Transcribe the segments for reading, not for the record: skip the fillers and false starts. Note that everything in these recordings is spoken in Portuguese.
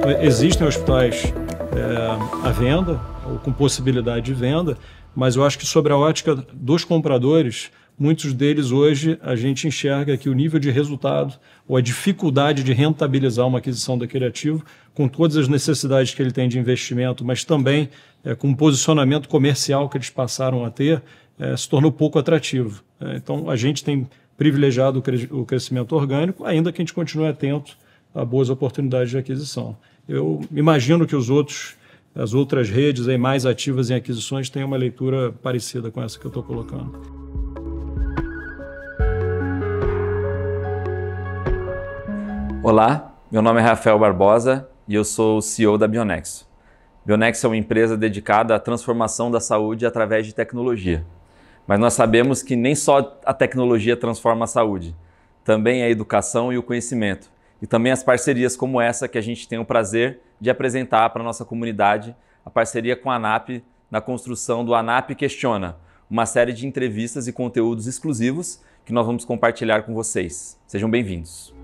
Existem hospitais à venda, ou com possibilidade de venda, mas eu acho que sobre a ótica dos compradores, muitos deles hoje a gente enxerga que o nível de resultado ou a dificuldade de rentabilizar uma aquisição daquele ativo, com todas as necessidades que ele tem de investimento, mas também com o posicionamento comercial que eles passaram a ter, se tornou pouco atrativo. Então a gente tem privilegiado o crescimento orgânico, ainda que a gente continue atento a boas oportunidades de aquisição. Eu imagino que as outras redes aí mais ativas em aquisições tenham uma leitura parecida com essa que eu estou colocando. Olá, meu nome é Rafael Barbosa e eu sou o CEO da Bionexo. Bionexo é uma empresa dedicada à transformação da saúde através de tecnologia. Mas nós sabemos que nem só a tecnologia transforma a saúde, também a educação e o conhecimento. E também as parcerias como essa que a gente tem o prazer de apresentar para a nossa comunidade, a parceria com a ANAP na construção do ANAP Questiona, uma série de entrevistas e conteúdos exclusivos que nós vamos compartilhar com vocês. Sejam bem-vindos.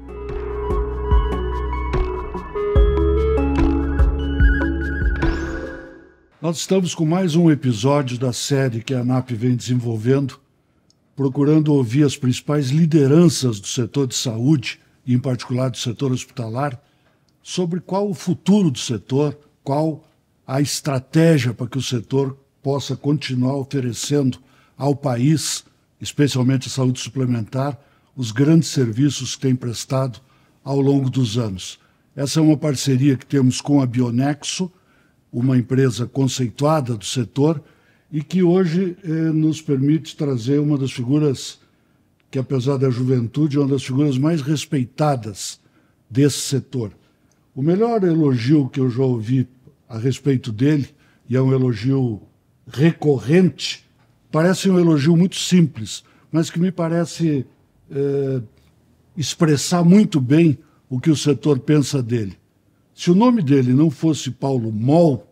Nós estamos com mais um episódio da série que a ANAP vem desenvolvendo, procurando ouvir as principais lideranças do setor de saúde, e em particular do setor hospitalar, sobre qual o futuro do setor, qual a estratégia para que o setor possa continuar oferecendo ao país, especialmente a saúde suplementar, os grandes serviços que tem prestado ao longo dos anos. Essa é uma parceria que temos com a Bionexo, uma empresa conceituada do setor e que hoje nos permite trazer uma das figuras que, apesar da juventude, é uma das figuras mais respeitadas desse setor. O melhor elogio que eu já ouvi a respeito dele, e é um elogio recorrente, parece um elogio muito simples, mas que me parece expressar muito bem o que o setor pensa dele. Se o nome dele não fosse Paulo Moll,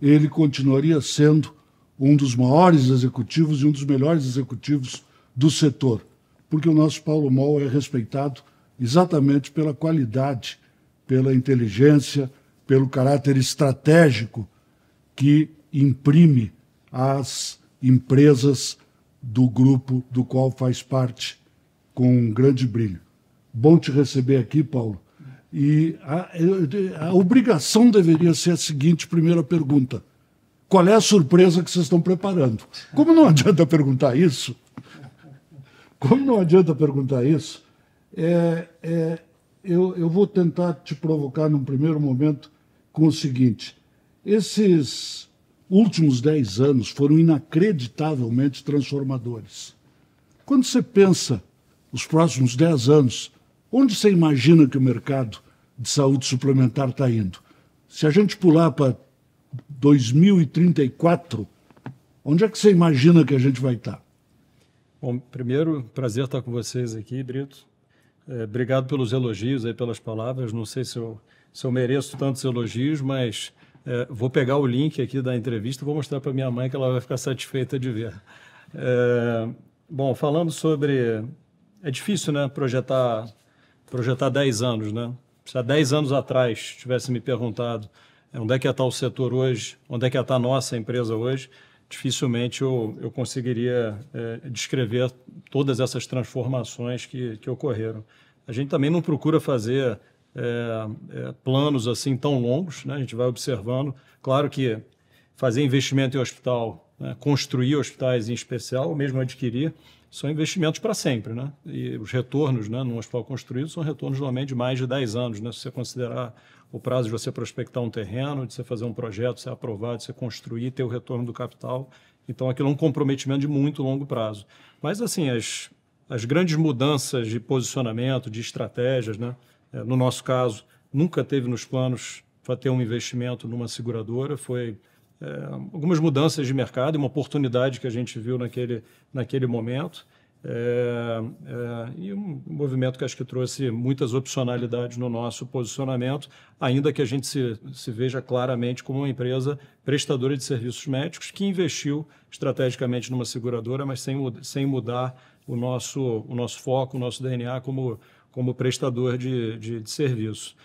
ele continuaria sendo um dos maiores executivos e um dos melhores executivos do setor, porque o nosso Paulo Moll é respeitado exatamente pela qualidade, pela inteligência, pelo caráter estratégico que imprime às empresas do grupo do qual faz parte com um grande brilho. Bom te receber aqui, Paulo. E a obrigação deveria ser a seguinte primeira pergunta: qual é a surpresa que vocês estão preparando? Como não adianta perguntar isso, eu vou tentar te provocar num primeiro momento com o seguinte: esses últimos 10 anos foram inacreditavelmente transformadores. Quando você pensa os próximos 10 anos, onde você imagina que o mercado de saúde suplementar está indo? Se a gente pular para 2034, onde é que você imagina que a gente vai estar? Bom, primeiro, prazer estar com vocês aqui, Brito. Obrigado pelos elogios, aí, pelas palavras. Não sei se eu mereço tantos elogios, mas vou pegar o link aqui da entrevista e vou mostrar para minha mãe que ela vai ficar satisfeita de ver. Bom, falando sobre... É difícil, né, projetar 10 anos, né? Se há 10 anos atrás tivesse me perguntado onde é que ia estar o setor hoje, onde é que ia estar a nossa empresa hoje, dificilmente eu conseguiria descrever todas essas transformações que ocorreram. A gente também não procura fazer planos assim tão longos, né? A gente vai observando. Claro que fazer investimento em hospital, né, construir hospitais em especial, ou mesmo adquirir, são investimentos para sempre, né? E os retornos, né, num hospital construído são retornos normalmente de mais de 10 anos, né? Se você considerar o prazo de você prospectar um terreno, de você fazer um projeto, ser aprovado, de você construir, ter o retorno do capital. Então, aquilo é um comprometimento de muito longo prazo. Mas, assim, as grandes mudanças de posicionamento, de estratégias, né? No nosso caso, nunca teve nos planos para ter um investimento numa seguradora, foi... algumas mudanças de mercado e uma oportunidade que a gente viu naquele momento, e um movimento que acho que trouxe muitas opcionalidades no nosso posicionamento, ainda que a gente se veja claramente como uma empresa prestadora de serviços médicos que investiu estrategicamente numa seguradora, mas sem mudar o nosso foco, o nosso DNA como prestador de serviço.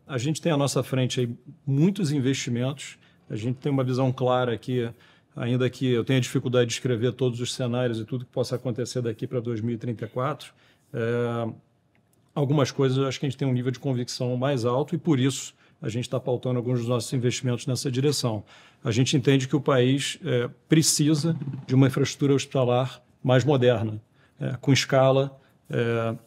A gente tem à nossa frente aí muitos investimentos, a gente tem uma visão clara aqui, ainda que eu tenha dificuldade de escrever todos os cenários e tudo que possa acontecer daqui para 2034, algumas coisas eu acho que a gente tem um nível de convicção mais alto e por isso a gente está pautando alguns dos nossos investimentos nessa direção. A gente entende que o país precisa de uma infraestrutura hospitalar mais moderna, com escala,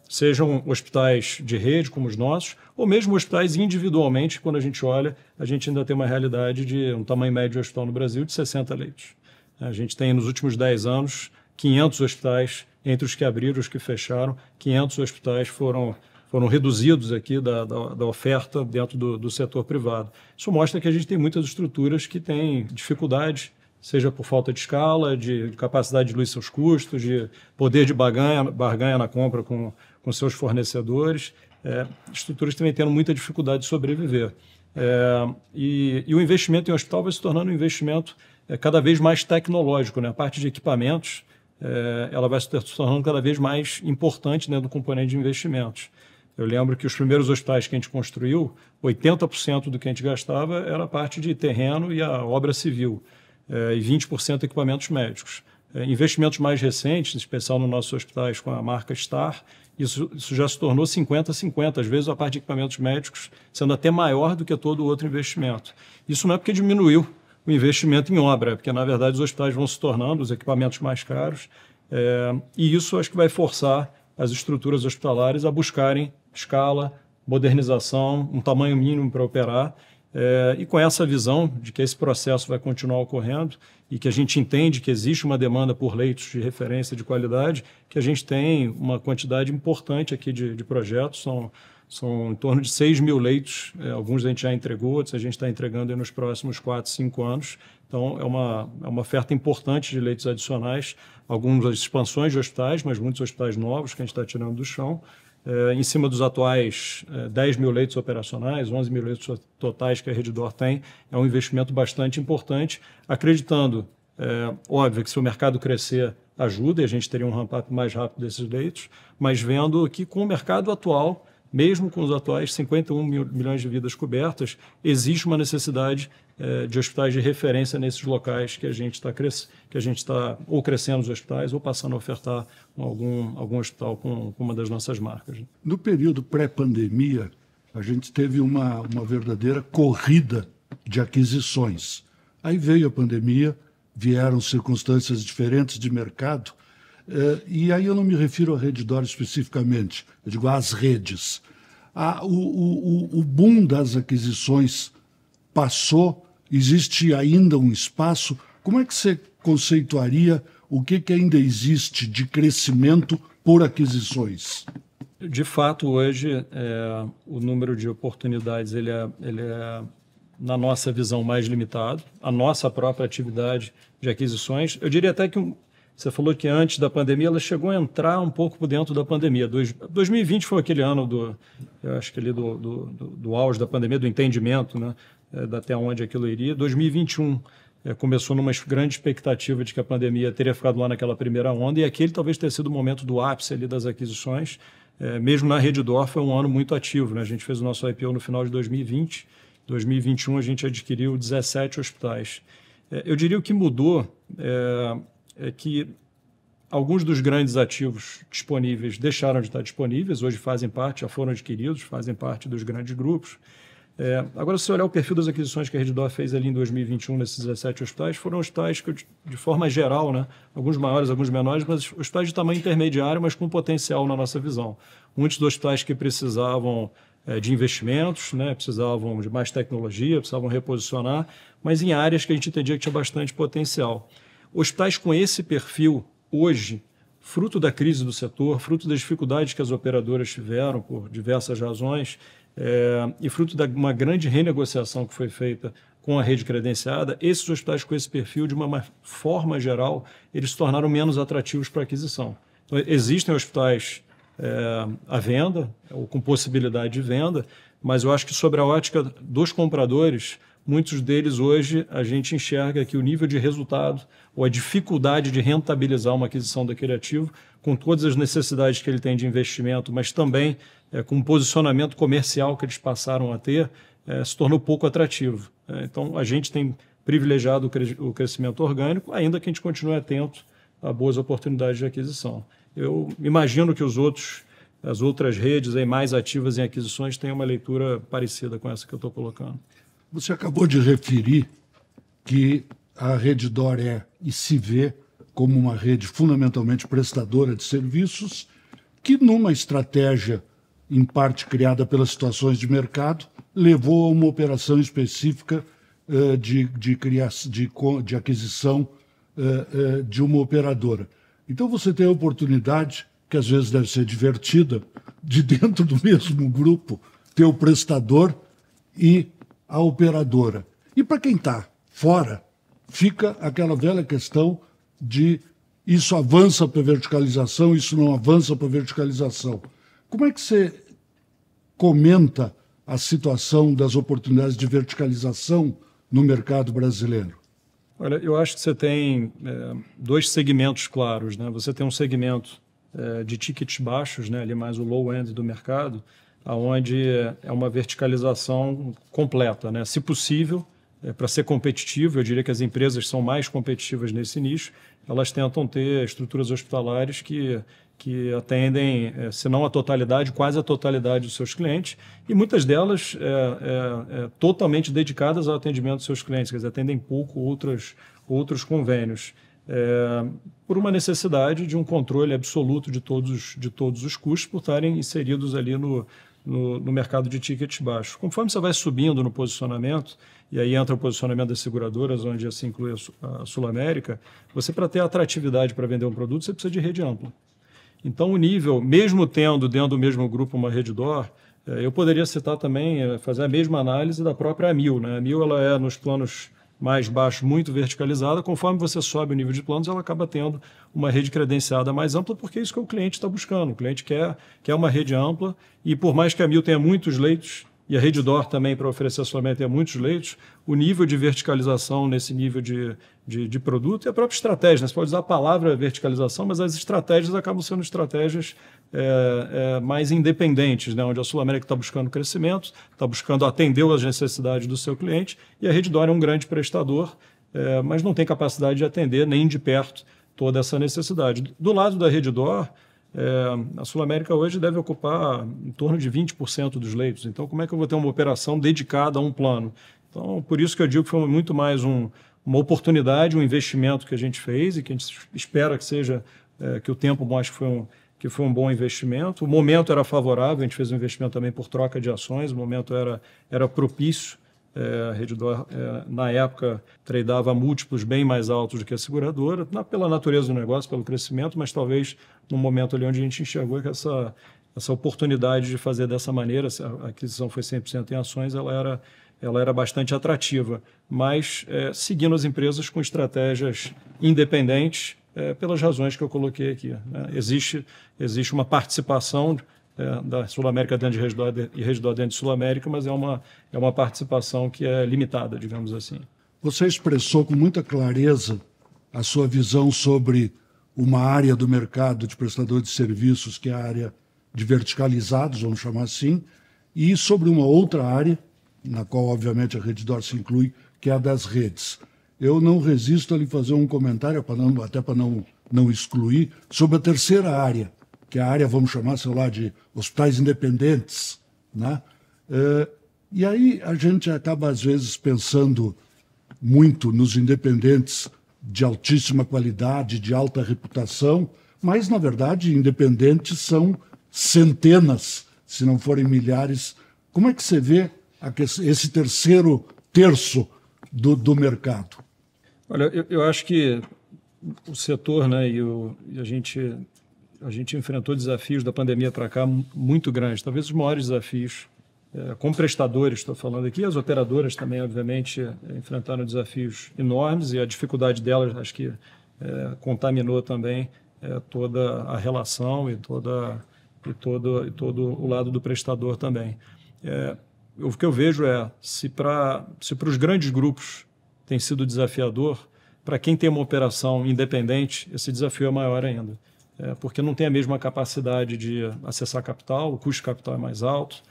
sejam hospitais de rede como os nossos, ou mesmo hospitais individualmente, quando a gente olha, a gente ainda tem uma realidade de um tamanho médio de hospital no Brasil de 60 leitos. A gente tem, nos últimos 10 anos, 500 hospitais, entre os que abriram e os que fecharam, 500 hospitais foram reduzidos aqui da oferta dentro do setor privado. Isso mostra que a gente tem muitas estruturas que têm dificuldade, seja por falta de escala, de capacidade de diluir seus custos, de poder de barganha na compra com seus fornecedores, estruturas que também tendo muita dificuldade de sobreviver. E o investimento em hospital vai se tornando um investimento cada vez mais tecnológico, né? A parte de equipamentos ela vai se tornando cada vez mais importante dentro do componente de investimentos. Eu lembro que os primeiros hospitais que a gente construiu, 80% do que a gente gastava era a parte de terreno e a obra civil, e 20% equipamentos médicos. Investimentos mais recentes, em especial nos nossos hospitais com a marca Star, isso já se tornou 50-50, às vezes a parte de equipamentos médicos sendo até maior do que todo o outro investimento. Isso não é porque diminuiu o investimento em obra, é porque, na verdade, os hospitais vão se tornando os equipamentos mais caros, e isso acho que vai forçar as estruturas hospitalares a buscarem escala, modernização, um tamanho mínimo para operar, e com essa visão de que esse processo vai continuar ocorrendo e que a gente entende que existe uma demanda por leitos de referência de qualidade, que a gente tem uma quantidade importante aqui de projetos, são em torno de 6 mil leitos, alguns a gente já entregou, outros a gente está entregando nos próximos 4, 5 anos. Então, é uma oferta importante de leitos adicionais, algumas expansões de hospitais, mas muitos hospitais novos que a gente está tirando do chão, em cima dos atuais 10 mil leitos operacionais, 11 mil leitos totais que a Redditor tem. É um investimento bastante importante, acreditando, óbvio, que se o mercado crescer, ajuda, e a gente teria um ramp-up mais rápido desses leitos, mas vendo que com o mercado atual, mesmo com os atuais 51 milhões de vidas cobertas, existe uma necessidade de hospitais de referência nesses locais que a gente está ou crescendo os hospitais ou passando a ofertar algum hospital com uma das nossas marcas. No período pré-pandemia, a gente teve uma verdadeira corrida de aquisições. Aí veio a pandemia, vieram circunstâncias diferentes de mercado, e aí eu não me refiro à Redditor especificamente, eu digo às redes. O boom das aquisições passou, existe ainda um espaço. Como é que você conceituaria o que ainda existe de crescimento por aquisições? De fato, hoje, o número de oportunidades ele é, na nossa visão, mais limitado. A nossa própria atividade de aquisições, eu diria até que você falou que antes da pandemia ela chegou a entrar um pouco por dentro da pandemia. 2020 foi aquele ano eu acho que ali do auge da pandemia, do entendimento, né, até onde aquilo iria. 2021 começou numa grande expectativa de que a pandemia teria ficado lá naquela primeira onda, e aquele talvez tenha sido o momento do ápice ali das aquisições. Mesmo na Redditor foi um ano muito ativo, né? A gente fez o nosso IPO no final de 2020. 2021 a gente adquiriu 17 hospitais. Eu diria o que mudou é que alguns dos grandes ativos disponíveis deixaram de estar disponíveis, hoje fazem parte, já foram adquiridos, fazem parte dos grandes grupos. Agora, se você olhar o perfil das aquisições que a Redditor fez ali em 2021 nesses 17 hospitais, foram hospitais que, de forma geral, né, alguns maiores, alguns menores, mas hospitais de tamanho intermediário, mas com potencial na nossa visão. Muitos dos hospitais que precisavam de investimentos, né, precisavam de mais tecnologia, precisavam reposicionar, mas em áreas que a gente entendia que tinha bastante potencial. Hospitais com esse perfil, hoje, fruto da crise do setor, fruto das dificuldades que as operadoras tiveram por diversas razões, e fruto de uma grande renegociação que foi feita com a rede credenciada, esses hospitais com esse perfil, de uma forma geral, eles se tornaram menos atrativos para aquisição. Então, existem hospitais à venda, ou com possibilidade de venda, mas eu acho que, sobre a ótica dos compradores, muitos deles hoje a gente enxerga que o nível de resultado ou a dificuldade de rentabilizar uma aquisição daquele ativo, com todas as necessidades que ele tem de investimento, mas também com o posicionamento comercial que eles passaram a ter, se tornou pouco atrativo. Então, a gente tem privilegiado o crescimento orgânico, ainda que a gente continue atento a boas oportunidades de aquisição. Eu imagino que as outras redes aí mais ativas em aquisições tenham uma leitura parecida com essa que eu estou colocando. Você acabou de referir que a Redditor e se vê como uma rede fundamentalmente prestadora de serviços, que numa estratégia, em parte criada pelas situações de mercado, levou a uma operação específica de aquisição de uma operadora. Então você tem a oportunidade, que às vezes deve ser divertida, de dentro do mesmo grupo ter o prestador e a operadora. E para quem está fora, fica aquela velha questão de isso avança para a verticalização, isso não avança para a verticalização. Como é que você comenta a situação das oportunidades de verticalização no mercado brasileiro? Olha, eu acho que você tem dois segmentos claros, né? Você tem um segmento de tickets baixos, né? Ali mais o low end do mercado, onde é uma verticalização completa, né? Se possível, para ser competitivo, eu diria que as empresas são mais competitivas nesse nicho, elas tentam ter estruturas hospitalares que atendem, se não a totalidade, quase a totalidade dos seus clientes, e muitas delas totalmente dedicadas ao atendimento dos seus clientes, quer dizer, atendem pouco outros convênios, por uma necessidade de um controle absoluto de todos os custos por estarem inseridos ali no mercado de tickets baixos. Conforme você vai subindo no posicionamento, e aí entra o posicionamento das seguradoras, onde assim inclui a Sul América, você, para ter atratividade para vender um produto, você precisa de rede ampla. Então, o nível, mesmo tendo dentro do mesmo grupo uma Redditor, eu poderia citar também, fazer a mesma análise da própria Amil, né? A Amil, ela é nos planos mais baixos, muito verticalizada. Conforme você sobe o nível de planos, ela acaba tendo uma rede credenciada mais ampla, porque é isso que o cliente está buscando. O cliente quer uma rede ampla, e por mais que a Amil tenha muitos leitos, e a Redditor também, para oferecer a sua meta, tem muitos leitos, o nível de verticalização nesse nível de produto e a própria estratégia, né? Você pode usar a palavra verticalização, mas as estratégias acabam sendo estratégias mais independentes, né? Onde a Sul América está buscando crescimento, está buscando atender às necessidades do seu cliente, e a Redditor é um grande prestador, mas não tem capacidade de atender nem de perto toda essa necessidade. Do lado da Redditor, a Sul América hoje deve ocupar em torno de 20% dos leitos. Então, como é que eu vou ter uma operação dedicada a um plano? Então, por isso que eu digo que foi muito mais uma oportunidade, um investimento que a gente fez e que a gente espera que seja, que o tempo mostre que foi um bom investimento. O momento era favorável, a gente fez um investimento também por troca de ações, o momento era propício. A Redditor, na época, tradeava múltiplos bem mais altos do que a seguradora, pela natureza do negócio, pelo crescimento, mas talvez no momento ali onde a gente enxergou que essa oportunidade de fazer dessa maneira, a aquisição foi 100% em ações, ela era bastante atrativa, mas seguindo as empresas com estratégias independentes, pelas razões que eu coloquei aqui, né? Existe uma participação da Sul América dentro de Redditor e Redditor dentro de Sul América, mas é uma participação que é limitada, digamos assim. Você expressou com muita clareza a sua visão sobre uma área do mercado de prestador de serviços, que é a área de verticalizados, vamos chamar assim, e sobre uma outra área, na qual obviamente a Redditor se inclui, que é a das redes. Eu não resisto a lhe fazer um comentário, até para não excluir, sobre a terceira área, que é a área, vamos chamar, sei lá, de hospitais independentes, né? E aí a gente acaba, às vezes, pensando muito nos independentes de altíssima qualidade, de alta reputação, mas, na verdade, independentes são centenas, se não forem milhares. Como é que você vê esse terceiro terço do mercado? Olha, eu acho que o setor, né, e a gente enfrentou desafios da pandemia para cá muito grandes, talvez os maiores desafios, como prestadores, estou falando aqui, as operadoras também, obviamente, enfrentaram desafios enormes, e a dificuldade delas, acho que contaminou também toda a relação e todo o lado do prestador também. o que eu vejo é, se para os grandes grupos tem sido desafiador, para quem tem uma operação independente, esse desafio é maior ainda. Porque não tem a mesma capacidade de acessar capital, o custo de capital é mais alto,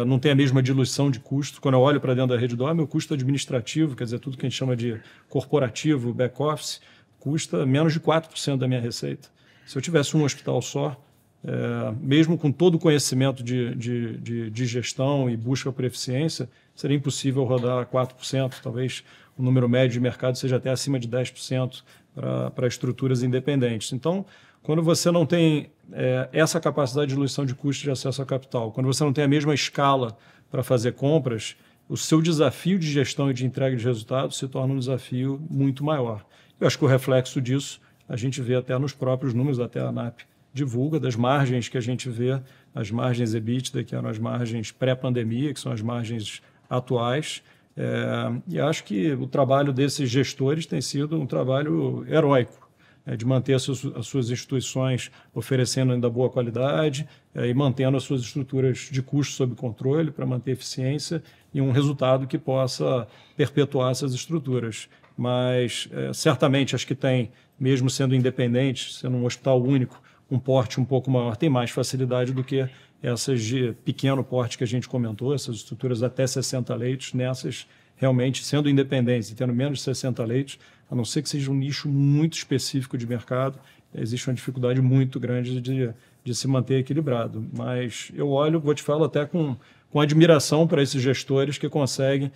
não tem a mesma diluição de custo. Quando eu olho para dentro da Rede D'Or, meu custo administrativo, quer dizer, tudo que a gente chama de corporativo, back-office, custa menos de 4% da minha receita. Se eu tivesse um hospital só, mesmo com todo o conhecimento de gestão e busca por eficiência, seria impossível rodar 4%, talvez o número médio de mercado seja até acima de 10% para estruturas independentes. Então, quando você não tem essa capacidade de diluição de custos de acesso a capital, quando você não tem a mesma escala para fazer compras, o seu desafio de gestão e de entrega de resultados se torna um desafio muito maior. Eu acho que o reflexo disso a gente vê até nos próprios números, até a ANAP divulga, das margens que a gente vê, as margens EBITDA, que eram as margens pré-pandemia, que são as margens atuais. E acho que o trabalho desses gestores tem sido um trabalho heróico, de manter as suas instituições oferecendo ainda boa qualidade e mantendo as suas estruturas de custo sob controle para manter eficiência e um resultado que possa perpetuar essas estruturas. Mas, certamente, as que têm, mesmo sendo independentes, sendo um hospital único, um porte um pouco maior, tem mais facilidade do que essas de pequeno porte que a gente comentou, essas estruturas até 60 leitos, nessas realmente sendo independentes e tendo menos de 60 leitos, a não ser que seja um nicho muito específico de mercado, existe uma dificuldade muito grande de se manter equilibrado. Mas eu olho, vou te falar até com admiração para esses gestores que conseguem,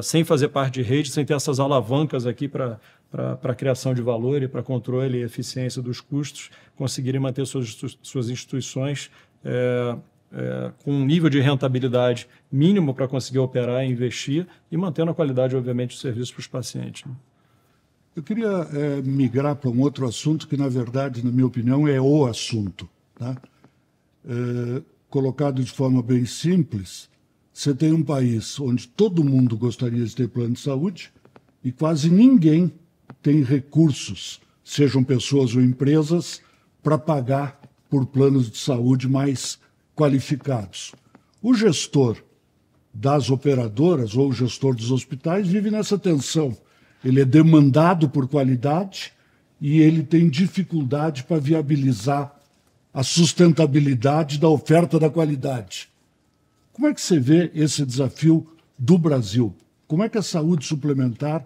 sem fazer parte de rede, sem ter essas alavancas aqui para a criação de valor e para controle e eficiência dos custos, conseguirem manter suas instituições com um nível de rentabilidade mínimo para conseguir operar e investir e mantendo a qualidade, obviamente, do serviço para os pacientes. Né? Eu queria migrar para um outro assunto que, na verdade, na minha opinião, é o assunto. Tá? Colocado de forma bem simples, você tem um país onde todo mundo gostaria de ter plano de saúde e quase ninguém tem recursos, sejam pessoas ou empresas, para pagar por planos de saúde mais qualificados. O gestor das operadoras ou o gestor dos hospitais vive nessa tensão. Ele é demandado por qualidade e ele tem dificuldade para viabilizar a sustentabilidade da oferta da qualidade. Como é que você vê esse desafio do Brasil? Como é que a saúde suplementar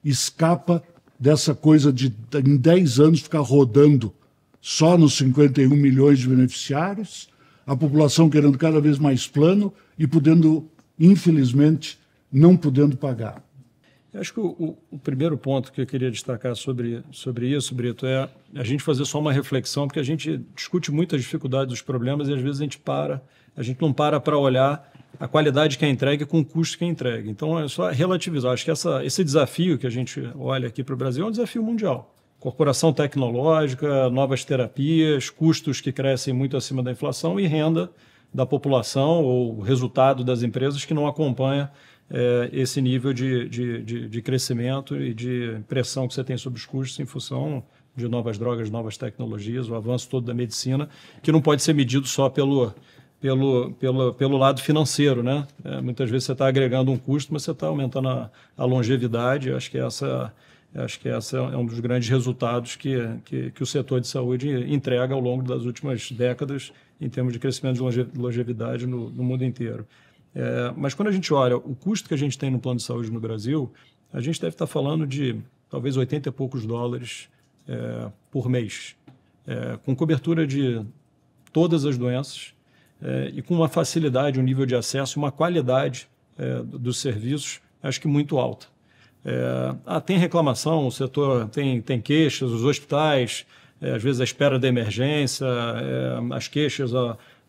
escapa dessa coisa de, em 10 anos, ficar rodando só nos 51 milhões de beneficiários, a população querendo cada vez mais plano e podendo, infelizmente, não podendo pagar? Eu acho que o primeiro ponto que eu queria destacar sobre isso, Brito, é a gente fazer só uma reflexão, porque a gente discute muito as dificuldades dos problemas e às vezes a gente não para olhar a qualidade que é entregue com o custo que é entregue. Então é só relativizar. Acho que esse desafio que a gente olha aqui para o Brasil é um desafio mundial. Corporação tecnológica, novas terapias, custos que crescem muito acima da inflação e renda da população ou resultado das empresas que não acompanha esse nível de crescimento e de pressão que você tem sobre os custos em função de novas drogas, novas tecnologias, o avanço todo da medicina, que não pode ser medido só pelo lado financeiro, né? Muitas vezes você está agregando um custo, mas você está aumentando a longevidade. Acho que essa é um dos grandes resultados que o setor de saúde entrega ao longo das últimas décadas em termos de crescimento de longevidade no mundo inteiro. Mas quando a gente olha o custo que a gente tem no plano de saúde no Brasil, a gente deve estar falando de talvez 80 e poucos dólares por mês, com cobertura de todas as doenças e com uma facilidade, um nível de acesso, uma qualidade dos serviços, acho que muito alta. Tem reclamação, o setor tem queixas, os hospitais, às vezes a espera da emergência, as queixas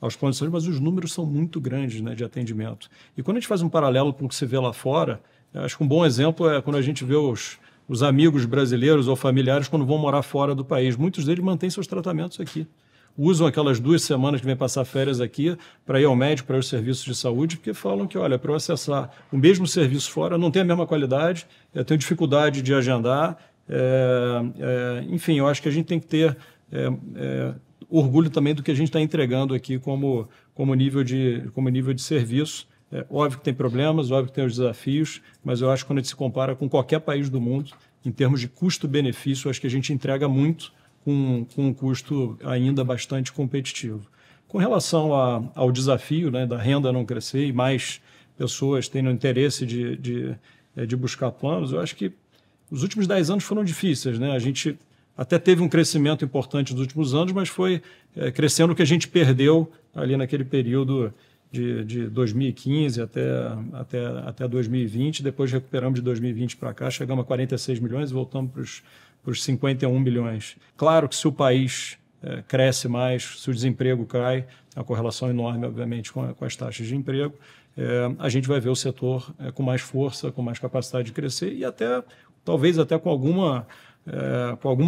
aos planos de saúde, mas os números são muito grandes, né, de atendimento. E quando a gente faz um paralelo com o que se vê lá fora, acho que um bom exemplo é quando a gente vê os amigos brasileiros ou familiares quando vão morar fora do país. Muitos deles mantêm seus tratamentos aqui. Usam aquelas 2 semanas que vêm passar férias aqui para ir ao médico, para os serviços de saúde, porque falam que, olha, para eu acessar o mesmo serviço fora, não tem a mesma qualidade, eu tenho dificuldade de agendar. Enfim, eu acho que a gente tem que ter orgulho também do que a gente está entregando aqui como nível de serviço, Óbvio que tem problemas, óbvio que tem os desafios, mas eu acho que quando a gente se compara com qualquer país do mundo, em termos de custo-benefício, eu acho que a gente entrega muito com um custo ainda bastante competitivo. Com relação ao desafio, né, da renda não crescer e mais pessoas tendo interesse de buscar planos, eu acho que os últimos 10 anos foram difíceis, né? A gente até teve um crescimento importante nos últimos anos, mas foi crescendo o que a gente perdeu ali naquele período de 2015 até 2020. Depois recuperamos de 2020 para cá, chegamos a 46 milhões e voltamos para os 51 milhões. Claro que se o país cresce mais, se o desemprego cai, a correlação enorme, obviamente, com as taxas de emprego, a gente vai ver o setor com mais força, com mais capacidade de crescer e talvez até com alguma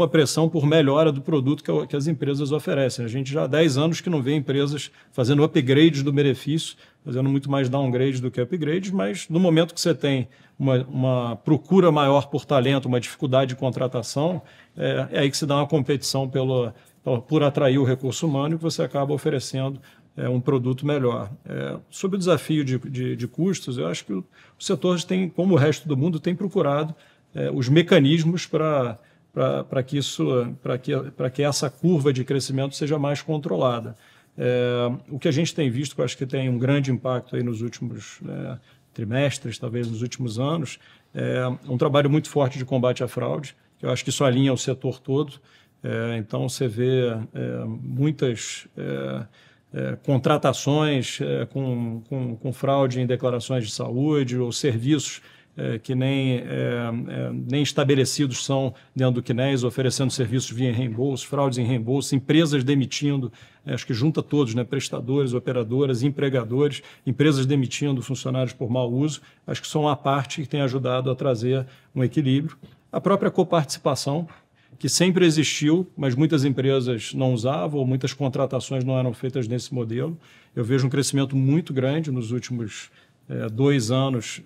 pressão por melhora do produto que as empresas oferecem. A gente já há 10 anos que não vê empresas fazendo upgrades do benefício, fazendo muito mais downgrades do que upgrades, mas no momento que você tem uma procura maior por talento, uma dificuldade de contratação, é aí que se dá uma competição por atrair o recurso humano e que você acaba oferecendo um produto melhor. Sobre o desafio de custos, eu acho que o setor tem, como o resto do mundo, tem procurado os mecanismos para que essa curva de crescimento seja mais controlada. O que a gente tem visto, que eu acho que tem um grande impacto aí nos últimos trimestres, talvez nos últimos anos, é um trabalho muito forte de combate à fraude, que eu acho que isso alinha o setor todo. Então, você vê muitas contratações com fraude em declarações de saúde ou serviços que nem estabelecidos são dentro do CNES, oferecendo serviços via reembolso, fraudes em reembolso, empresas demitindo, acho que junta todos, né, prestadores, operadoras, empregadores, empresas demitindo funcionários por mau uso, acho que são uma parte que tem ajudado a trazer um equilíbrio. A própria coparticipação, que sempre existiu, mas muitas empresas não usavam, ou muitas contratações não eram feitas nesse modelo. Eu vejo um crescimento muito grande nos últimos 2 anos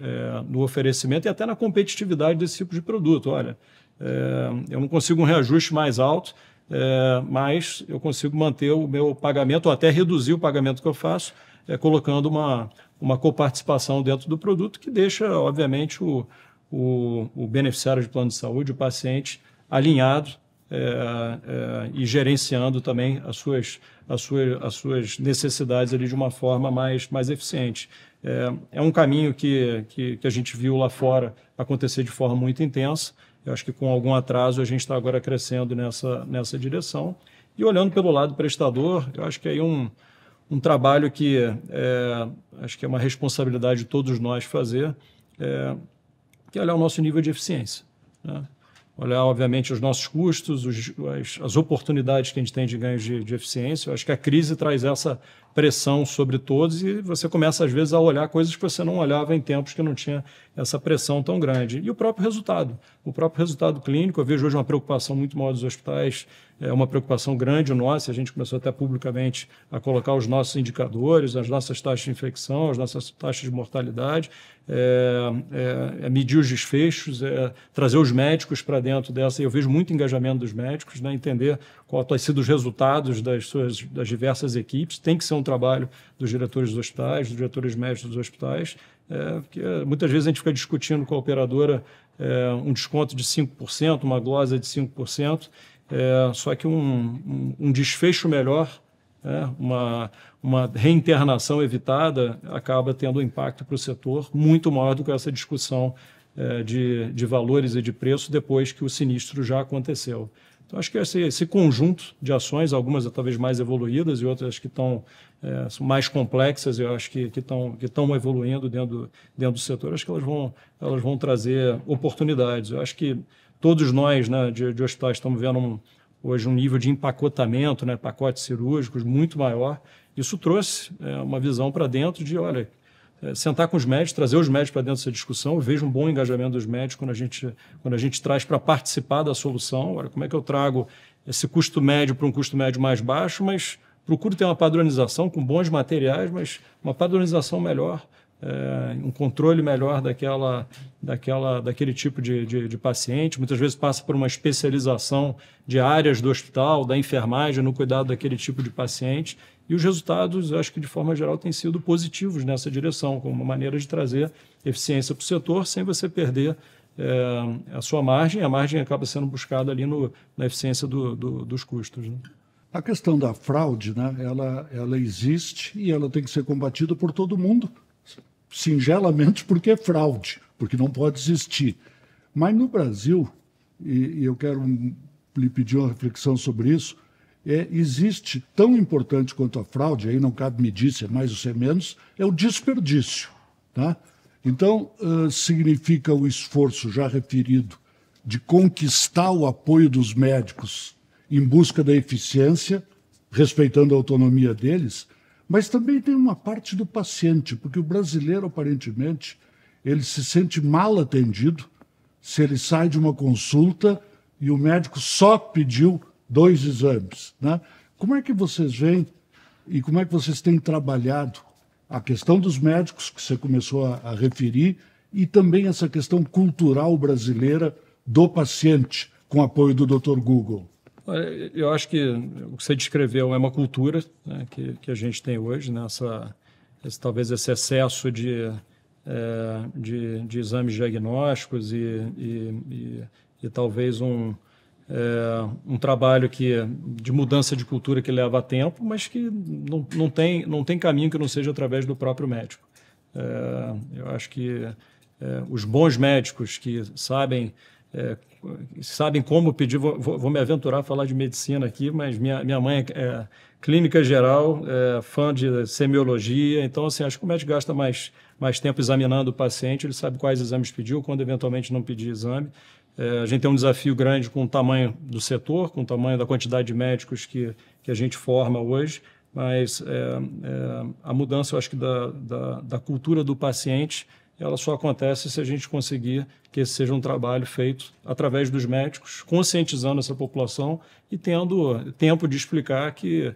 no oferecimento e até na competitividade desse tipo de produto. Olha, eu não consigo um reajuste mais alto, mas eu consigo manter o meu pagamento ou até reduzir o pagamento que eu faço, colocando uma coparticipação dentro do produto que deixa, obviamente, o beneficiário de plano de saúde, o paciente, alinhado e gerenciando também as suas necessidades ali de uma forma mais eficiente. É um caminho que a gente viu lá fora acontecer de forma muito intensa. Eu acho que com algum atraso a gente está agora crescendo nessa direção. E olhando pelo lado prestador, eu acho que aí um trabalho que acho que é uma responsabilidade de todos nós fazer, que é olhar o nosso nível de eficiência, né? Olhar, obviamente, os nossos custos, as oportunidades que a gente tem de ganhos de eficiência. Eu acho que a crise traz essa pressão sobre todos e você começa, às vezes, a olhar coisas que você não olhava em tempos que não tinha essa pressão tão grande. E o próprio resultado clínico, eu vejo hoje uma preocupação muito maior dos hospitais, uma preocupação grande nossa, a gente começou até publicamente a colocar os nossos indicadores, as nossas taxas de infecção, as nossas taxas de mortalidade, medir os desfechos, trazer os médicos para dentro dessa. Eu vejo muito engajamento dos médicos, né, entender qual têm sido os resultados das diversas equipes. Tem que ser um trabalho dos diretores dos hospitais, dos diretores médicos dos hospitais, porque muitas vezes a gente fica discutindo com a operadora um desconto de 5%, uma glosa de 5%, só que um desfecho melhor, uma reinternação evitada acaba tendo um impacto para o setor muito maior do que essa discussão de valores e de preço depois que o sinistro já aconteceu. Então, acho que esse conjunto de ações, algumas talvez mais evoluídas e outras que estão são mais complexas, eu acho que estão evoluindo dentro do setor, acho que elas vão trazer oportunidades. Eu acho que todos nós, né, de hospitais estamos vendo hoje um nível de empacotamento, né, pacotes cirúrgicos muito maior. Isso trouxe uma visão para dentro de, olha, sentar com os médicos, trazer os médicos para dentro dessa discussão. Eu vejo um bom engajamento dos médicos quando a gente traz para participar da solução. Olha, como é que eu trago esse custo médio para um custo médio mais baixo, mas procuro ter uma padronização com bons materiais, mas uma padronização melhor, um controle melhor daquele tipo de paciente. Muitas vezes passa por uma especialização de áreas do hospital, da enfermagem, no cuidado daquele tipo de paciente. E os resultados, eu acho que de forma geral, têm sido positivos nessa direção, como uma maneira de trazer eficiência para o setor sem você perder a sua margem. A margem acaba sendo buscada ali na eficiência dos custos, né? A questão da fraude, né, ela existe e ela tem que ser combatida por todo mundo, singelamente porque é fraude, porque não pode existir. Mas no Brasil, e eu quero lhe pedir uma reflexão sobre isso, existe tão importante quanto a fraude, aí não cabe medir se é mais ou se é menos, é o desperdício. Tá? Então, significa o esforço já referido de conquistar o apoio dos médicos em busca da eficiência, respeitando a autonomia deles, mas também tem uma parte do paciente, porque o brasileiro, aparentemente, ele se sente mal atendido se ele sai de uma consulta e o médico só pediu 2 exames. Né? Como é que vocês veem e como é que vocês têm trabalhado a questão dos médicos, que você começou a referir, e também essa questão cultural brasileira do paciente, com apoio do Dr. Google? Eu acho que o que você descreveu é uma cultura, né, que a gente tem hoje, né, talvez esse excesso de exames diagnósticos e talvez um trabalho de mudança de cultura que leva tempo, mas que não tem caminho que não seja através do próprio médico. Eu acho que os bons médicos que sabem como pedir. Vou me aventurar a falar de medicina aqui, mas minha mãe é clínica geral, fã de semiologia, então assim, acho que o médico gasta mais tempo examinando o paciente, ele sabe quais exames pediu, quando eventualmente não pedir exame. A gente tem um desafio grande com o tamanho do setor, com o tamanho da quantidade de médicos que a gente forma hoje, mas a mudança, eu acho que da cultura do paciente, ela só acontece se a gente conseguir que esse seja um trabalho feito através dos médicos, conscientizando essa população e tendo tempo de explicar que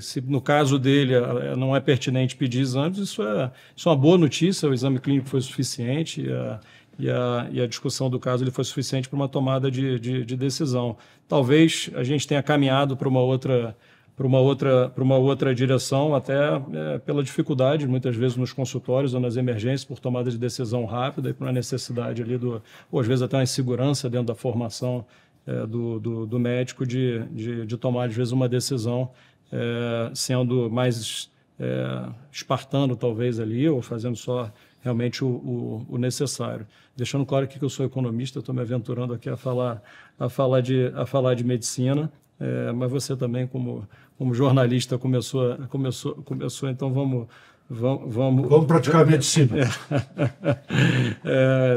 se no caso dele não é pertinente pedir exames, isso é uma boa notícia, o exame clínico foi suficiente e a discussão do caso ele foi suficiente para uma tomada de decisão. Talvez a gente tenha caminhado para uma outra direção, até pela dificuldade, muitas vezes, nos consultórios ou nas emergências, por tomada de decisão rápida e por uma necessidade ali ou às vezes até uma insegurança dentro da formação do médico de tomar, às vezes, uma decisão sendo mais espartano, talvez, ali, ou fazendo só realmente o necessário. Deixando claro aqui que eu sou economista, estou me aventurando aqui a falar de medicina, mas você também, como jornalista, começou, então vamos praticar medicina.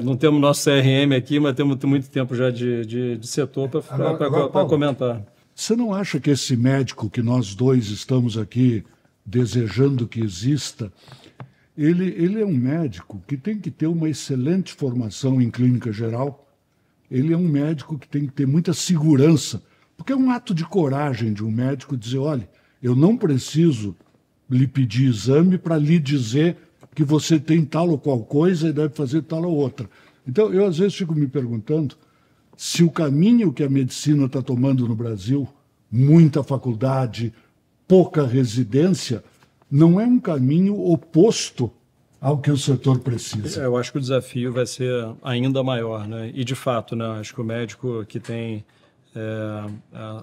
Não temos nosso CRM aqui, mas temos muito tempo já de setor para comentar. Você não acha que esse médico que nós dois estamos aqui desejando que exista, ele é um médico que tem que ter uma excelente formação em clínica geral, ele é um médico que tem que ter muita segurança, porque é um ato de coragem de um médico dizer, olha, eu não preciso lhe pedir exame para lhe dizer que você tem tal ou qual coisa e deve fazer tal ou outra. Então, eu às vezes fico me perguntando se o caminho que a medicina está tomando no Brasil, muita faculdade, pouca residência, não é um caminho oposto ao que o setor precisa. Eu acho que o desafio vai ser ainda maior, né? E, de fato, né, acho que o médico que tem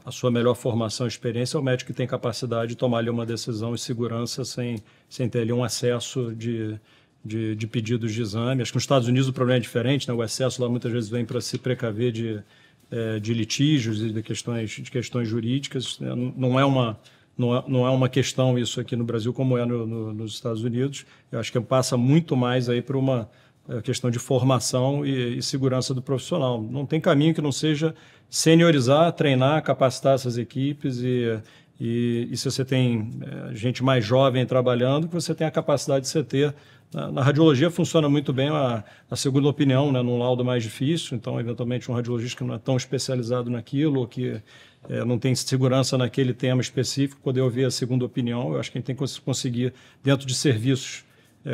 a sua melhor formação e experiência é o médico que tem capacidade de tomar ali uma decisão e segurança sem ter ali um excesso de pedidos de exame. Acho que nos Estados Unidos o problema é diferente, né? O excesso lá muitas vezes vem para se precaver de litígios e de questões jurídicas. Não é uma questão isso aqui no Brasil como é nos Estados Unidos. Eu acho que passa muito mais aí por uma questão de formação e segurança do profissional. Não tem caminho que não seja seniorizar, treinar, capacitar essas equipes e se você tem gente mais jovem trabalhando, que você tem a capacidade de você ter. Na radiologia funciona muito bem a segunda opinião, né, num laudo mais difícil, então eventualmente um radiologista que não é tão especializado naquilo, ou que não tem segurança naquele tema específico, poder ouvir a segunda opinião. Eu acho que a gente tem que conseguir, dentro de serviços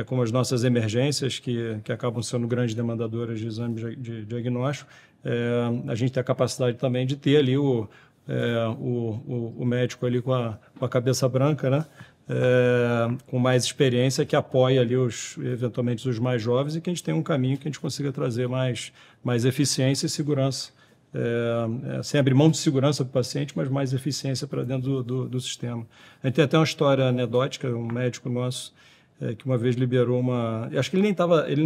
como as nossas emergências, que acabam sendo grandes demandadoras de exames de diagnóstico, a gente tem a capacidade também de ter ali o médico ali com a cabeça branca, né? Com mais experiência, que apoia ali eventualmente os mais jovens, e que a gente tem um caminho que a gente consiga trazer mais eficiência e segurança, sem abrir mão de segurança para o paciente, mas mais eficiência para dentro do sistema. A gente tem até uma história anedótica, um médico nosso que uma vez liberou acho que ele nem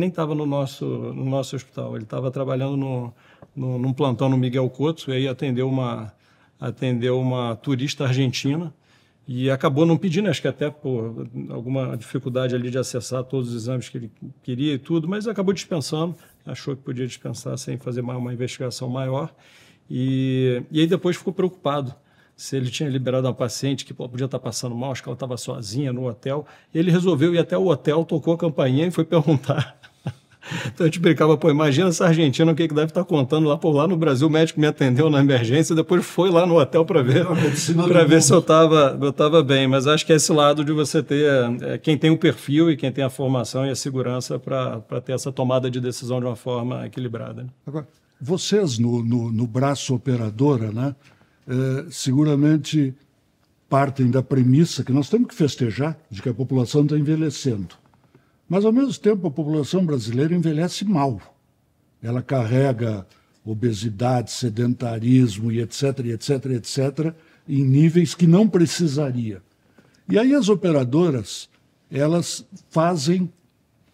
estava no nosso hospital, ele estava trabalhando num plantão no Miguel Couto, e aí atendeu uma turista argentina, e acabou não pedindo, acho que até por alguma dificuldade ali de acessar todos os exames que ele queria e tudo, mas acabou dispensando, achou que podia dispensar sem fazer uma investigação maior, e aí depois ficou preocupado se ele tinha liberado uma paciente que podia estar passando mal, acho que ela estava sozinha no hotel. Ele resolveu ir até o hotel, tocou a campainha e foi perguntar. Então a gente brincava, imagina essa argentina, o que deve estar contando lá no Brasil, o médico me atendeu na emergência, depois foi lá no hotel para ver se eu estava bem. Mas acho que é esse lado de você ter quem tem o perfil e quem tem a formação e a segurança para ter essa tomada de decisão de uma forma equilibrada. Agora, vocês no braço operadora, né, seguramente partem da premissa que nós temos que festejar de que a população está envelhecendo. Mas, ao mesmo tempo, a população brasileira envelhece mal. Ela carrega obesidade, sedentarismo e etc., em níveis que não precisaria. E aí as operadoras, elas fazem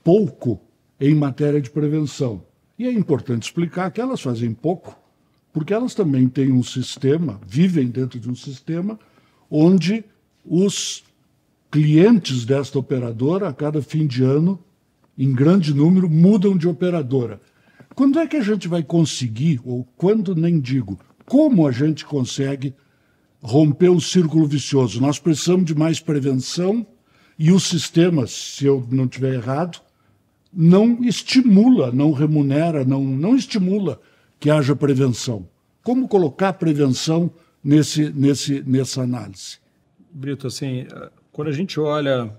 pouco em matéria de prevenção. E é importante explicar que elas fazem pouco, porque elas também têm um sistema, vivem dentro de um sistema, onde os clientes desta operadora, a cada fim de ano, em grande número, mudam de operadora. Quando é que a gente vai conseguir, ou quando nem digo, como a gente consegue romper o círculo vicioso? Nós precisamos de mais prevenção e o sistema, se eu não estiver errado, não estimula, não remunera, não estimula que haja prevenção. Como colocar a prevenção nessa análise? Brito, assim, quando a gente olha,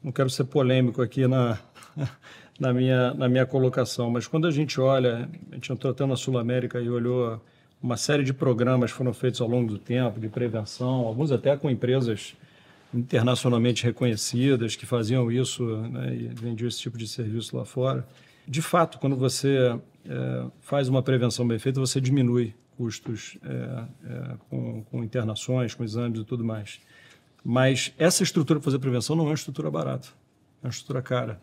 não quero ser polêmico aqui na minha colocação, mas quando a gente olha, a gente entrou até na Sul América e olhou uma série de programas que foram feitos ao longo do tempo, de prevenção, alguns até com empresas internacionalmente reconhecidas que faziam isso, né, e vendiam esse tipo de serviço lá fora. De fato, quando você faz uma prevenção bem feita, você diminui custos com internações, com exames e tudo mais. Mas essa estrutura para fazer prevenção não é uma estrutura barata, é uma estrutura cara.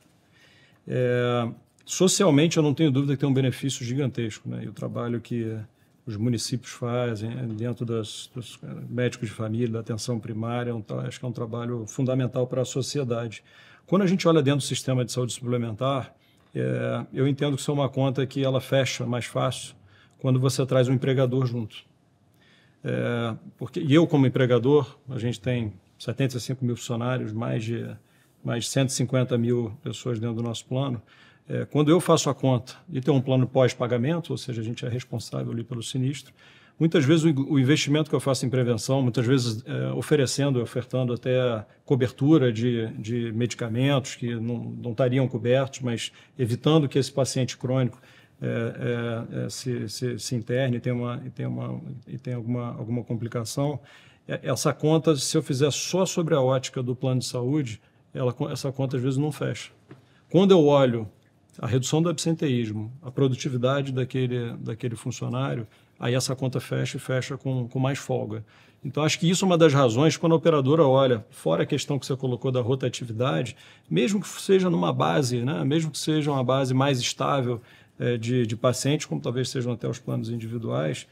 Socialmente, eu não tenho dúvida que tem um benefício gigantesco, né? E o trabalho que os municípios fazem dentro dos médicos de família, da atenção primária, acho que é um trabalho fundamental para a sociedade. Quando a gente olha dentro do sistema de saúde suplementar, eu entendo que isso é uma conta que ela fecha mais fácil quando você traz um empregador junto. E eu, como empregador, a gente tem 75 mil funcionários, mais de 150 mil pessoas dentro do nosso plano. Quando eu faço a conta e tenho um plano pós-pagamento, ou seja, a gente é responsável ali pelo sinistro, muitas vezes o investimento que eu faço em prevenção, muitas vezes ofertando até cobertura de medicamentos que não estariam cobertos, mas evitando que esse paciente crônico se interne e tenha alguma complicação. Essa conta, se eu fizer só sobre a ótica do plano de saúde, essa conta às vezes não fecha. Quando eu olho a redução do absenteísmo, a produtividade daquele funcionário, aí essa conta fecha com mais folga. Então, acho que isso é uma das razões, quando a operadora olha, fora a questão que você colocou da rotatividade, mesmo que seja numa base, né, mesmo que seja uma base mais estável de pacientes, como talvez sejam até os planos individuais,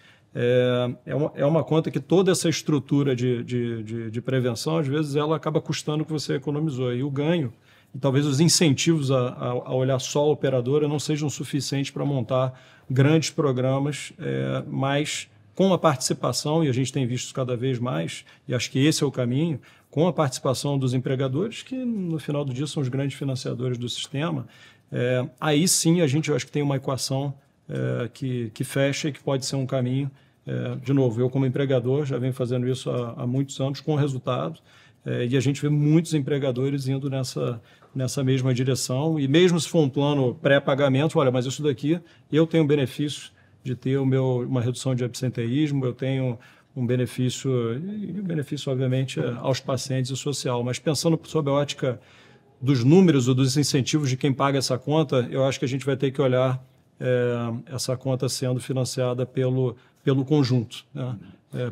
é uma conta que toda essa estrutura de prevenção, às vezes, ela acaba custando o que você economizou. E o ganho, e talvez os incentivos a olhar só a operadora não sejam suficientes para montar grandes programas, mas com a participação, e a gente tem visto isso cada vez mais, e acho que esse é o caminho, com a participação dos empregadores, que no final do dia são os grandes financiadores do sistema, aí sim eu acho que tem uma equação que fecha e que pode ser um caminho. De novo, eu como empregador já venho fazendo isso há muitos anos com resultado, e a gente vê muitos empregadores indo nessa mesma direção. E mesmo se for um plano pré-pagamento, olha, mas isso daqui eu tenho benefício de ter uma redução de absenteísmo, eu tenho um benefício, e o benefício, obviamente, aos pacientes e social. Mas pensando sob a ótica dos números ou dos incentivos de quem paga essa conta, eu acho que a gente vai ter que olhar essa conta sendo financiada pelo conjunto, né?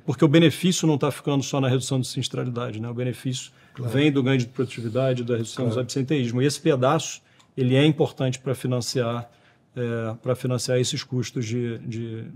Porque o benefício não está ficando só na redução de sinistralidade, né? O benefício vem do ganho de produtividade, da redução dos absenteísmos. E esse pedaço ele é importante para financiar esses custos de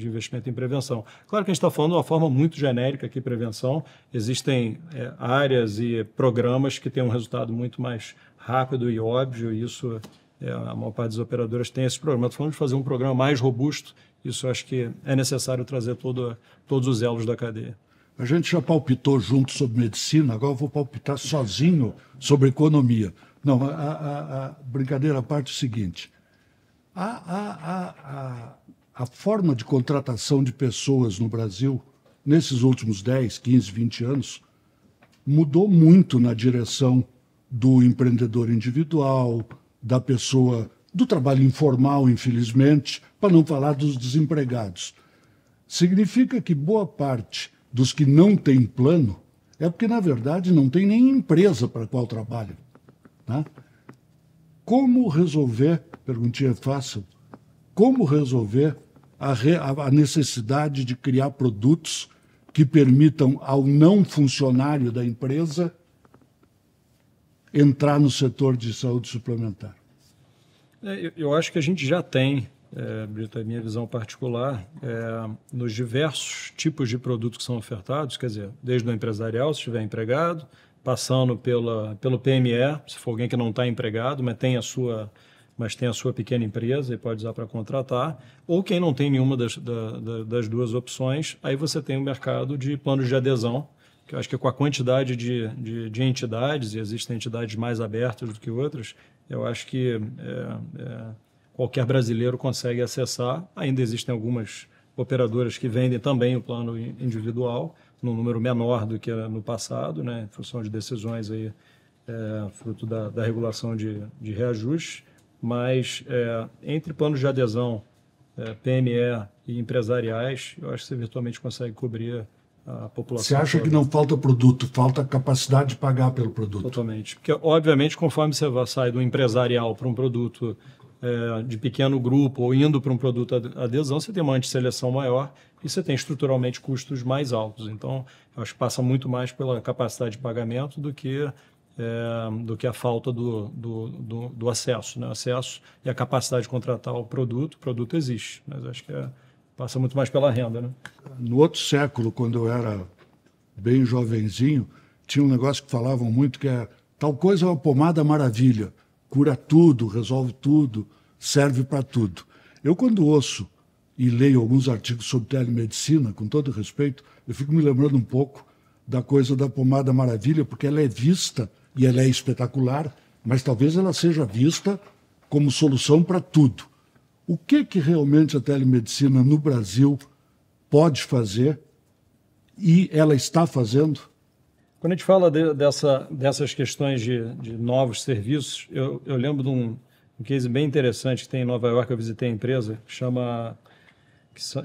investimento em prevenção. Claro que a gente está falando de uma forma muito genérica aqui, prevenção. Existem áreas e programas que têm um resultado muito mais rápido e óbvio, e isso, a maior parte das operadoras tem esse programa. Estou falando de fazer um programa mais robusto, isso eu acho que é necessário trazer todos os elos da cadeia. A gente já palpitou junto sobre medicina, agora eu vou palpitar sozinho sobre economia. Não, a brincadeira à parte é o seguinte. A forma de contratação de pessoas no Brasil, nesses últimos 10, 15, 20 anos, mudou muito na direção do empreendedor individual, da pessoa, do trabalho informal, infelizmente, para não falar dos desempregados. Significa que boa parte dos que não têm plano é porque, na verdade, não tem nem empresa para a qual trabalham, né? Como resolver, perguntinha fácil, como resolver a necessidade de criar produtos que permitam ao não funcionário da empresa entrar no setor de saúde suplementar? Eu acho que a gente já tem, Brito, a minha visão particular, nos diversos tipos de produtos que são ofertados, quer dizer, desde o empresarial, se estiver empregado, passando pelo PME, se for alguém que não está empregado, mas tem a sua pequena empresa e pode usar para contratar, ou quem não tem nenhuma das duas opções, aí você tem o mercado de planos de adesão, que eu acho que com a quantidade de entidades, e existem entidades mais abertas do que outras, eu acho que qualquer brasileiro consegue acessar. Ainda existem algumas operadoras que vendem também o plano individual, num número menor do que era no passado, né, em função de decisões aí, fruto da regulação de reajuste, mas entre planos de adesão, PME e empresariais, eu acho que você virtualmente consegue cobrir a população. Você acha que não falta produto, falta capacidade de pagar pelo produto? Totalmente. Porque, obviamente, conforme você sai do empresarial para um produto de pequeno grupo ou indo para um produto adesão, você tem uma antisseleção maior e você tem estruturalmente custos mais altos. Então, eu acho que passa muito mais pela capacidade de pagamento do que a falta do acesso, né? Acesso e a capacidade de contratar o produto existe, mas acho que passa muito mais pela renda, né? No outro século, quando eu era bem jovenzinho, tinha um negócio que falavam muito que tal coisa é uma pomada maravilha, cura tudo, resolve tudo, serve para tudo. Eu, quando ouço e leio alguns artigos sobre telemedicina, com todo respeito, eu fico me lembrando um pouco da coisa da pomada maravilha, porque ela é vista e ela é espetacular, mas talvez ela seja vista como solução para tudo. O que realmente a telemedicina no Brasil pode fazer e ela está fazendo? Quando a gente fala dessas questões de novos serviços, eu lembro de um case bem interessante que tem em Nova York. Eu visitei a empresa, que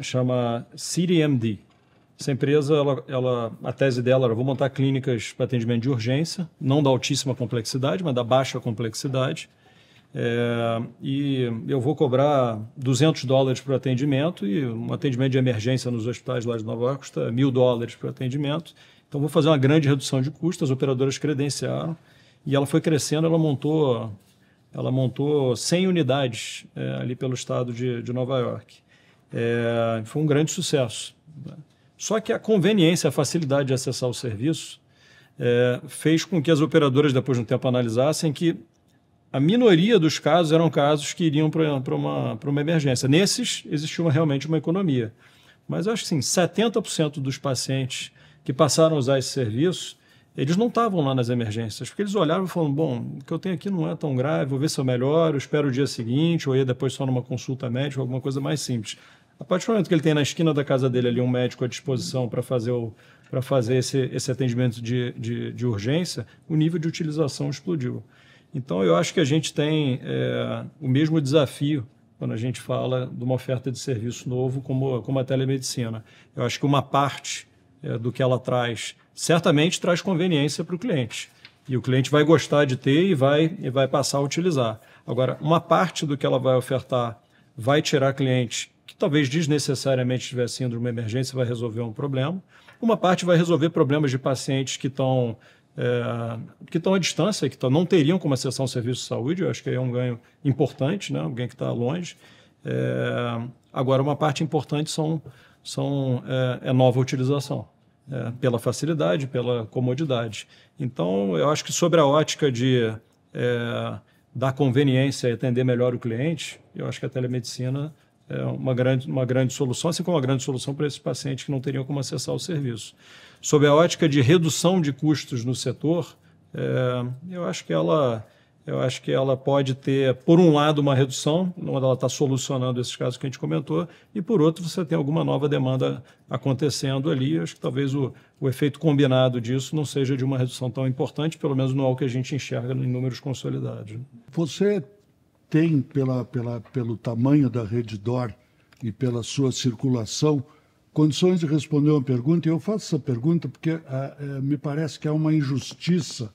chama CityMD. Essa empresa, a tese dela era: vou montar clínicas para atendimento de urgência, não da altíssima complexidade, mas da baixa complexidade. E eu vou cobrar $200 para o atendimento, e um atendimento de emergência nos hospitais lá de Nova York custa $1.000 para o atendimento. Então, vou fazer uma grande redução de custos. As operadoras credenciaram e ela foi crescendo. Ela montou 100 unidades ali pelo estado de Nova York. Foi um grande sucesso. Só que a conveniência, a facilidade de acessar o serviço fez com que as operadoras, depois de um tempo, analisassem que a minoria dos casos eram casos que iriam para uma emergência. Nesses, existia realmente uma economia. Mas eu acho que sim, 70% dos pacientes que passaram a usar esse serviço, eles não estavam lá nas emergências, porque eles olhavam e falaram: bom, o que eu tenho aqui não é tão grave, vou ver se eu melhoro, espero o dia seguinte, ou ia depois só numa consulta médica, alguma coisa mais simples. A partir do momento que ele tem na esquina da casa dele ali um médico à disposição para fazer para fazer esse atendimento de urgência, o nível de utilização explodiu. Então, eu acho que a gente tem o mesmo desafio quando a gente fala de uma oferta de serviço novo como a telemedicina. Eu acho que uma parte do que ela traz, certamente traz conveniência para o cliente. E o cliente vai gostar de ter e vai passar a utilizar. Agora, uma parte do que ela vai ofertar vai tirar cliente que talvez desnecessariamente tivesse indo uma emergência e vai resolver um problema. Uma parte vai resolver problemas de pacientes que estão à distância, que não teriam como acessar um serviço de saúde. Eu acho que aí é um ganho importante, né? Alguém que está longe. Agora, uma parte importante é nova utilização, pela facilidade, pela comodidade. Então, eu acho que sobre a ótica de dar conveniência e atender melhor o cliente, eu acho que a telemedicina é uma grande solução, assim como uma grande solução para esses pacientes que não teriam como acessar o serviço. Sob a ótica de redução de custos no setor, eu acho que ela pode ter, por um lado, uma redução, onde ela está solucionando esses casos que a gente comentou, e por outro, você tem alguma nova demanda acontecendo ali. Acho que talvez o efeito combinado disso não seja de uma redução tão importante, pelo menos não é o que a gente enxerga em números consolidados. Você tem, pelo tamanho da Redditor e pela sua circulação, condições de responder uma pergunta, e eu faço essa pergunta porque me parece que há uma injustiça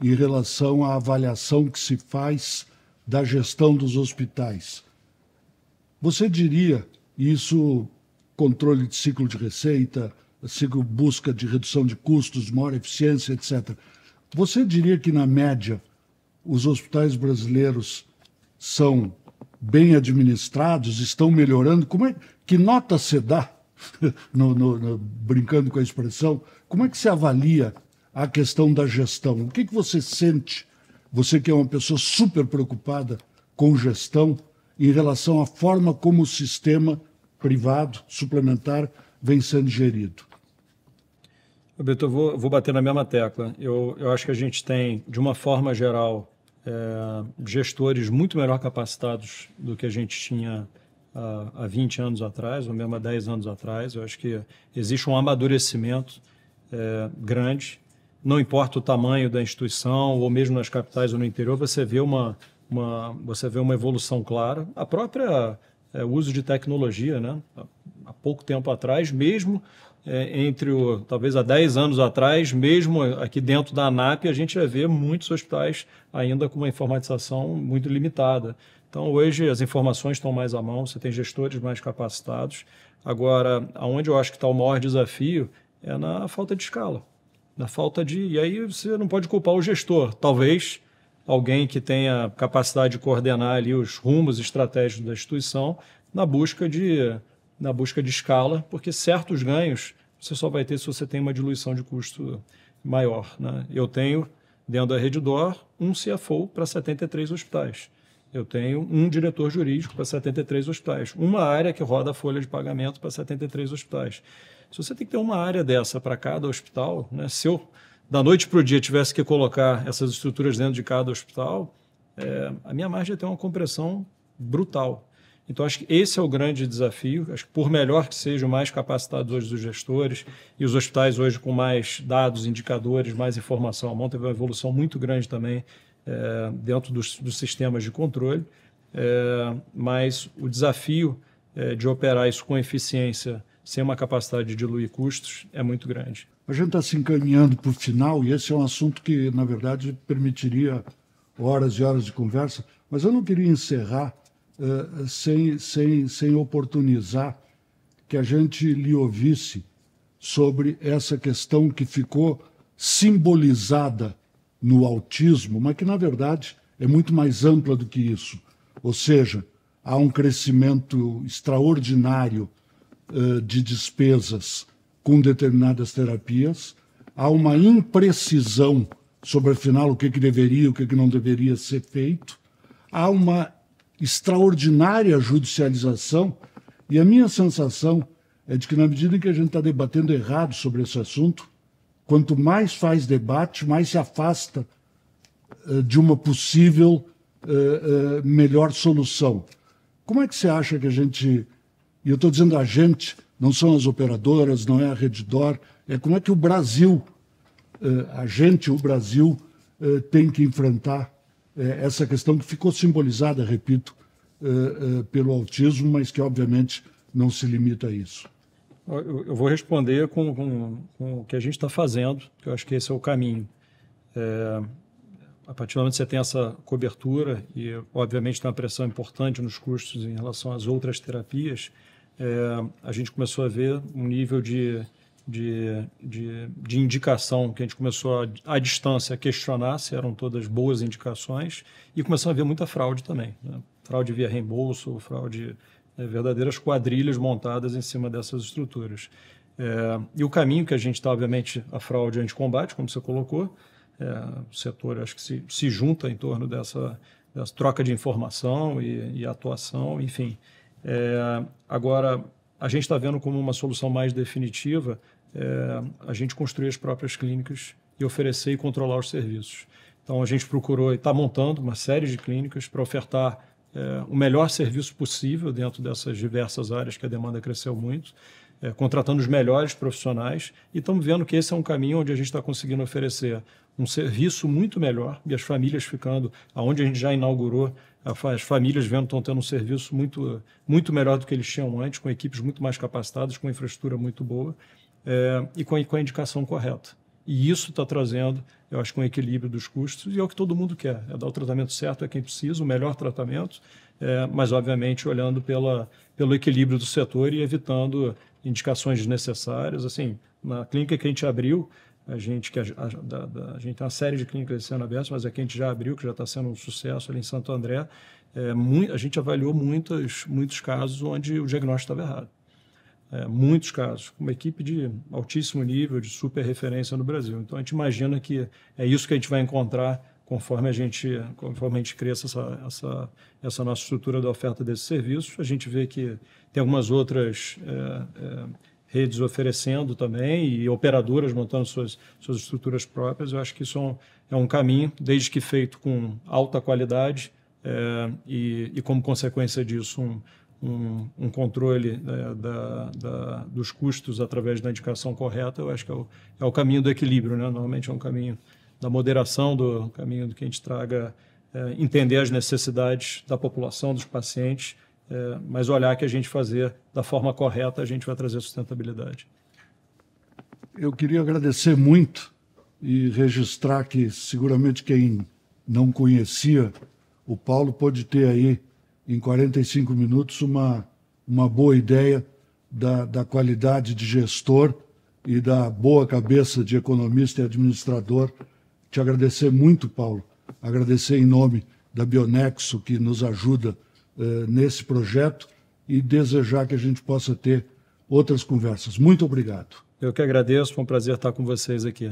em relação à avaliação que se faz da gestão dos hospitais. Você diria, isso, controle de ciclo de receita, busca de redução de custos, maior eficiência, etc. Você diria que, na média, os hospitais brasileiros são bem administrados, estão melhorando? Que nota se dá, brincando com a expressão, como é que se avalia a questão da gestão? O que você sente, você que é uma pessoa super preocupada com gestão, em relação à forma como o sistema privado, suplementar, vem sendo gerido? Roberto, eu vou bater na mesma tecla. Eu acho que a gente tem, de uma forma geral, gestores muito melhor capacitados do que a gente tinha há 20 anos atrás, ou mesmo há 10 anos atrás. Eu acho que existe um amadurecimento grande. Não importa o tamanho da instituição, ou mesmo nas capitais ou no interior, você vê uma evolução clara. A própria uso de tecnologia, né? Há pouco tempo atrás, mesmo talvez há 10 anos atrás, mesmo aqui dentro da ANAP, a gente vai ver muitos hospitais ainda com uma informatização muito limitada. Então, hoje, as informações estão mais à mão, você tem gestores mais capacitados. Agora, aonde eu acho que está o maior desafio é na falta de escala. E aí você não pode culpar o gestor. Talvez alguém que tenha capacidade de coordenar ali os rumos estratégicos da instituição na busca de escala, porque certos ganhos você só vai ter se você tem uma diluição de custo maior, né? Eu tenho, dentro da Redditor, um CFO para 73 hospitais. Eu tenho um diretor jurídico para 73 hospitais. Uma área que roda a folha de pagamento para 73 hospitais. Se você tem que ter uma área dessa para cada hospital, né? Se eu, da noite para o dia, tivesse que colocar essas estruturas dentro de cada hospital, a minha margem ia ter uma compressão brutal. Então, acho que esse é o grande desafio. Acho que, por melhor que sejam mais capacitados hoje os gestores e os hospitais hoje com mais dados, indicadores, mais informação à mão, teve uma evolução muito grande também dentro dos sistemas de controle, mas o desafio de operar isso com eficiência, sem uma capacidade de diluir custos, é muito grande. A gente está se encaminhando para o final, e esse é um assunto que, na verdade, permitiria horas e horas de conversa, mas eu não queria encerrar sem oportunizar que a gente lhe ouvisse sobre essa questão que ficou simbolizada no autismo, mas que, na verdade, é muito mais ampla do que isso. Ou seja, há um crescimento extraordinário de despesas com determinadas terapias, há uma imprecisão sobre, afinal, o que deveria, o que não deveria ser feito, há uma extraordinária judicialização, e a minha sensação é de que, na medida em que a gente está debatendo errado sobre esse assunto, quanto mais faz debate, mais se afasta de uma possível melhor solução. Como é que você acha que a gente, e eu estou dizendo a gente, não são as operadoras, não é a Redditor, é como é que o Brasil, o Brasil tem que enfrentar essa questão que ficou simbolizada, repito, pelo autismo, mas que obviamente não se limita a isso. Eu vou responder com o que a gente está fazendo, que eu acho que esse é o caminho. A partir do momento que você tem essa cobertura e, obviamente, tem uma pressão importante nos custos em relação às outras terapias, a gente começou a ver um nível de indicação que a gente começou à distância a questionar se eram todas boas indicações e começou a ver muita fraude também, né? Fraude via reembolso, fraude, verdadeiras quadrilhas montadas em cima dessas estruturas. E o caminho que a gente está, obviamente, a fraude a gente combate, como você colocou, o setor acho que se junta em torno dessa troca de informação e atuação, enfim. Agora, a gente está vendo como uma solução mais definitiva a gente construir as próprias clínicas e oferecer e controlar os serviços. Então, a gente procurou e está montando uma série de clínicas para ofertar o melhor serviço possível dentro dessas diversas áreas que a demanda cresceu muito, contratando os melhores profissionais, e estamos vendo que esse é um caminho onde a gente está conseguindo oferecer um serviço muito melhor, e as famílias ficando, aonde a gente já inaugurou, as famílias estão tendo um serviço muito, muito melhor do que eles tinham antes, com equipes muito mais capacitadas, com infraestrutura muito boa, e com a indicação correta. E isso está trazendo, eu acho, um equilíbrio dos custos, e é o que todo mundo quer, dar o tratamento certo a quem precisa, o melhor tratamento, mas, obviamente, olhando pelo equilíbrio do setor e evitando indicações desnecessárias. Assim, na clínica que a gente abriu, a gente tem uma série de clínicas sendo abertas, mas a que a gente já abriu, que já está sendo um sucesso ali em Santo André, a gente avaliou muitos casos onde o diagnóstico estava errado. Muitos casos, com uma equipe de altíssimo nível, de super referência no Brasil. Então, a gente imagina que é isso que a gente vai encontrar conforme a gente cresça essa nossa estrutura da oferta desses serviços. A gente vê que tem algumas outras redes oferecendo também e operadoras montando suas estruturas próprias. Eu acho que isso é um caminho, desde que feito com alta qualidade e como consequência disso, um controle dos custos através da indicação correta. Eu acho que é o caminho do equilíbrio, né? Normalmente é um caminho da moderação, do caminho do que a gente traga, entender as necessidades da população, dos pacientes, mas olhar que a gente fazer da forma correta, a gente vai trazer sustentabilidade. Eu queria agradecer muito e registrar que seguramente quem não conhecia o Paulo pode ter aí em 45 minutos uma boa ideia da qualidade de gestor e da boa cabeça de economista e administrador. Te agradecer muito, Paulo. Agradecer em nome da Bionexo, que nos ajuda nesse projeto, e desejar que a gente possa ter outras conversas. Muito obrigado. Eu que agradeço, foi um prazer estar com vocês aqui.